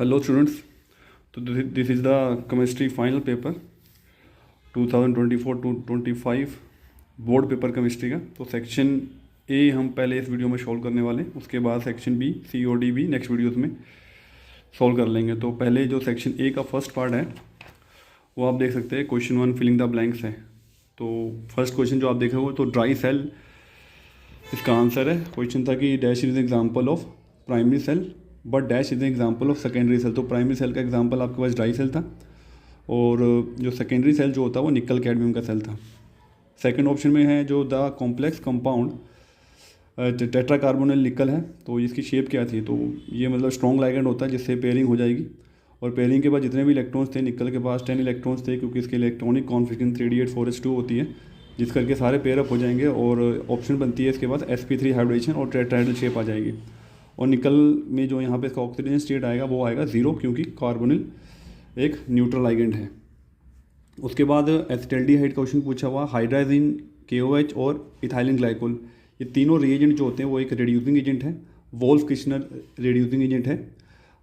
Hello students, तो this is the chemistry final paper 2024-25 board paper chemistry का। तो section A हम पहले इस वीडियो में सॉल्व करने वाले हैं, उसके बाद सेक्शन बी, सी और डी भी नेक्स्ट वीडियोस में सॉल्व कर लेंगे। तो पहले जो सेक्शन ए का फर्स्ट पार्ट है वो आप देख सकते हैं, क्वेश्चन 1 फिलिंग द ब्लैंक्स है। तो फर्स्ट क्वेश्चन जो आप देख रहे हो तो ड्राई सेल इसका आंसर है। क्वेश्चन था कि dash is example of primary cell but dash is example of secondary cell. तो प्राइमरी सेल का एग्जाम्पल आपके पास ड्राई सेल था और जो सेकेंडरी सेल जो होता है वो निकल कैडमियम का सेल था। सेकंड ऑप्शन में है जो द कॉम्प्लेक्स कंपाउंड टेट्राकार्बोनिल निकल है। तो इसकी शेप क्या थी, तो ये मतलब स्ट्रॉन्ग लाइगेंड होता है जिससे पेयरिंग हो जाएगी। और पेयरिंग के बाद जितने भी इलेक्ट्रॉन्स थे, निकल के पास 10 इलेक्ट्रॉन्स थे क्योंकि इसके इलेक्ट्रॉनिक कॉन्फिगरेशन 3d8 होती है, जिस करके सारे पेयरअप हो जाएंगे और ऑप्शन बनती है इसके बाद sp3 हाइब्रिडेशन और टेट्राहेड्रल शेप आ जाएगी। और निकल में जो यहाँ पे इसका ऑक्सीडेशन स्टेट आएगा वो आएगा 0 क्योंकि कार्बोनिल एक न्यूट्रल लाइगेंड है। उसके बाद एसिटाल्डिहाइड क्वेश्चन पूछा हुआ, हाइड्राजीन, KOH और इथाइलिन ग्लाइकोल, ये तीनों रिएजेंट जो होते हैं वो एक रिड्यूसिंग एजेंट है, वोल्फ किश्नर रिड्यूसिंग एजेंट है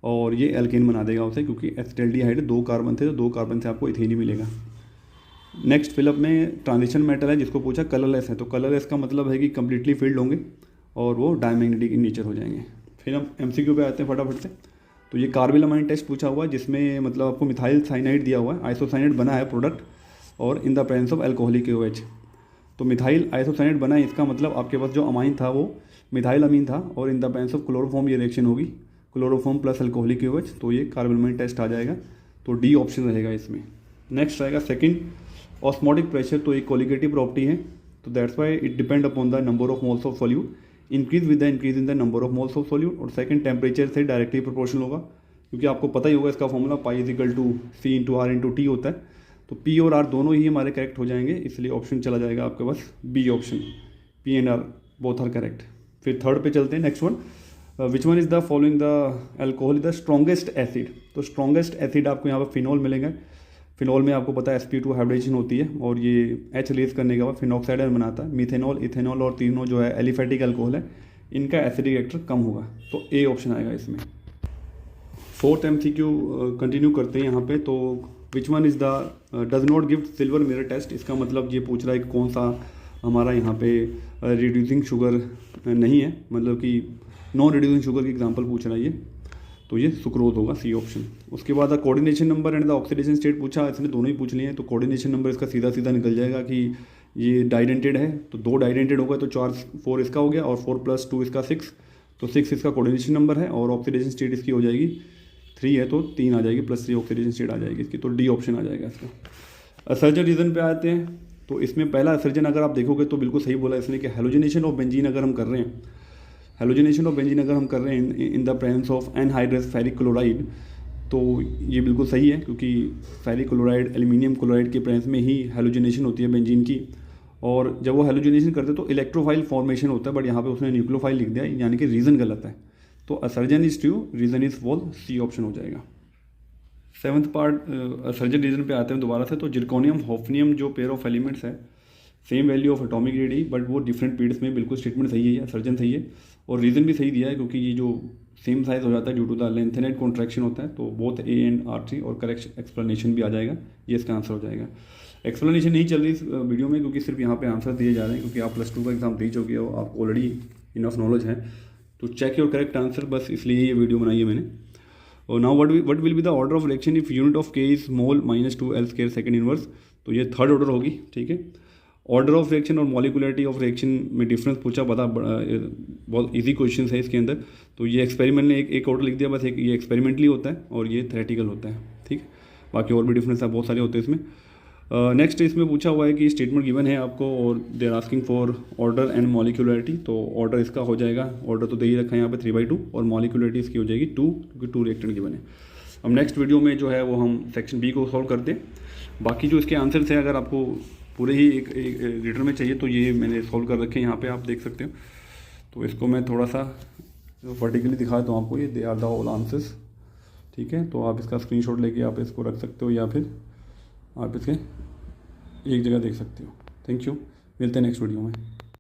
और ये एल्केन बना देगा उसे, क्योंकि एसिटाल्डिहाइड 2 कार्बन थे तो 2 कार्बन से आपको इथेन ही मिलेगा। नेक्स्ट फिलअप में ट्रांजिशन मेटल है जिसको पूछा कलरलेस है। तो कलरलेस का मतलब है कि कम्प्लीटली फिल्ड होंगे और वो डायमैग्नेटिक इन नेचर हो जाएंगे। फिर हम MCQ पे आते हैं फटाफट से। तो ये कार्बिलमाइन टेस्ट पूछा हुआ है जिसमें मतलब आपको मिथाइल साइनाइड दिया हुआ है, आइसोसाइनाइड बना है प्रोडक्ट और in the presence of alcoholic KOH। तो मिथाइल आइसोसाइनाइड बना है, इसका मतलब आपके पास जो अमाइन था वो मिथाइल अमीन था और in the presence of chloroform ये रिएक्शन होगी, क्लोरोफॉर्म प्लस अल्कोहलिक KOH। तो ये कार्बिलमाइन टेस्ट आ जाएगा, तो डी ऑप्शन रहेगा इसमें। नेक्स्ट रहेगा सेकेंड, ऑस्मोटिक प्रेशर। तो एक कोलिगेटिव प्रॉपर्टी है, तो that's why it depend upon the number of moles of solute, increase with the increase in the number of moles of solute. और सेकंड टेम्परेचर से directly proportional होगा, क्योंकि आपको पता ही होगा इसका formula pi is equal to C/R/T होता है। तो P और R दोनों ही हमारे करेक्ट हो जाएंगे, इसलिए ऑप्शन चला जाएगा आपके पास B option, P and R both are correct. फिर थर्ड पे चलते हैं, next one, which one is the following the alcohol is the strongest acid. तो स्ट्रॉन्गेस्ट एसिड आपको यहाँ पर फिनॉल मिलेगा। फिनॉल में आपको पता है sp2 हाइब्रिडेशन होती है और ये H रिलीज करने के बाद फिनॉक्साइड बनाता है। मिथेनॉल, इथेनॉल और तीनों जो है एलिफेटिक अल्कोहल है, इनका एसिडिक रिएक्टर कम होगा, तो ए ऑप्शन आएगा इसमें। फोर्थ MCQ कंटिन्यू करते हैं यहाँ पे। तो which one is the does not give silver mirror test. इसका मतलब ये पूछ रहा है कि कौन सा हमारा यहाँ पे रिड्यूसिंग शुगर नहीं है, मतलब कि नॉन रिड्यूसिंग शुगर की एग्जाम्पल पूछ रहा है ये, तो ये सुक्रोज होगा, सी ऑप्शन। उसके बाद the coordination number and the oxidation state पूछा, इसने दोनों ही पूछ लिए हैं। तो कोऑर्डिनेशन नंबर इसका सीधा सीधा निकल जाएगा कि ये डाइडेंटेड है, तो 2 डाइडेंटेड होगा तो 4 इसका हो गया और 4 + 2 इसका 6, तो 6 इसका कोऑर्डिनेशन नंबर है। और ऑक्सीडेशन स्टेट इसकी हो जाएगी 3 है तो 3 आ जाएगी, +3 ऑक्सीडेशन स्टेट आ जाएगी इसकी, तो डी ऑप्शन आ जाएगा इसका। असर्जन रीजन पे आते हैं। तो इसमें पहला असर्जन अगर आप देखोगे तो बिल्कुल सही बोला इसने कि हेलोजिनेशन ऑफ बेंजीन अगर हम कर रहे हैं, हेलोजिनेशन ऑफ बेंजीन अगर हम कर रहे हैं in the presence of anhydrous ferric chloride, तो ये बिल्कुल सही है क्योंकि फेरिक क्लोराइड एल्यूमिनियम क्लोराइड के प्रेजेंस में ही हेलोजिनेशन होती है बेंजीन की। और जब वो हेलोजिनेशन करते तो इलेक्ट्रोफाइल फॉर्मेशन होता है, बट यहाँ पे उसने न्यूक्लियोफाइल लिख दिया, यानी कि रीज़न गलत है। तो assertion is true, reason is false, C option हो जाएगा। सेवन्थ पार्ट असर्जन रीजन पे आते हैं दोबारा से। तो जिरकोनियम हॉफनियम जो पेयर ऑफ एलिमेंट्स है, same value of atomic ready, but वो डिफरेंट पीरियड्स में, बिल्कुल स्टेटमेंट सही है, सर्जन सही है और रीज़न भी सही दिया है क्योंकि ये जो सेम साइज हो जाता है ड्यू टू द लेंथेनेड कॉन्ट्रैक्शन होता है, तो बोथ A एंड R3 और करेक्ट एक्सप्लेनेशन भी आ जाएगा, ये इसका आंसर हो जाएगा। एक्सप्लेनेशन नहीं चल रही इस वीडियो में क्योंकि सिर्फ यहाँ पे आंसर दिए जा रहे हैं, क्योंकि आप +2 का एग्जाम दे चुके हो, आपको ऑलरेडी इनफ नॉलेज है, तो चेक योर करेक्ट आंसर, बस इसलिए ये वीडियो बनाई है मैंने। और now what will be the order of reaction if unit of K is mole -2L² second inverse. तो ये थर्ड ऑर्डर होगी, ठीक है। ऑर्डर ऑफ रिएक्शन और मॉलिकुलरिटी ऑफ रिएक्शन में डिफरेंस पूछा, बहुत इजी क्वेश्चन है इसके अंदर। तो ये एक्सपेरिमेंट ने एक ऑर्डर लिख दिया बस, एक ये एक्सपेरिमेंटली होता है और ये थ्योरेटिकल होता है, ठीक है। बाकी और भी डिफरेंस है, बहुत सारे होते हैं इसमें। नेक्स्ट इसमें पूछा हुआ है कि स्टेटमेंट गिवन है आपको और they are asking for order and molecularity. तो ऑर्डर इसका हो जाएगा, ऑर्डर तो दे ही रखा है यहाँ पे 3/2 और मॉलिकुलरिटी इसकी हो जाएगी 2, क्योंकि 2 रिएक्टेंट गिवन है। अब नेक्स्ट वीडियो में जो है वो हम सेक्शन बी को सॉल्व करते हैं। बाकी जो इसके आंसर्स हैं, अगर आपको पूरे ही एक रीडर में चाहिए तो ये मैंने सॉल्व कर रखे हैं, यहाँ पे आप देख सकते हो। तो इसको मैं थोड़ा सा वर्टिकली दिखा दूँ आपको, ये they are the all answers, ठीक है। तो आप इसका स्क्रीनशॉट लेके आप इसको रख सकते हो या फिर आप इसके एक जगह देख सकते हो। थैंक यू, मिलते हैं नेक्स्ट वीडियो में।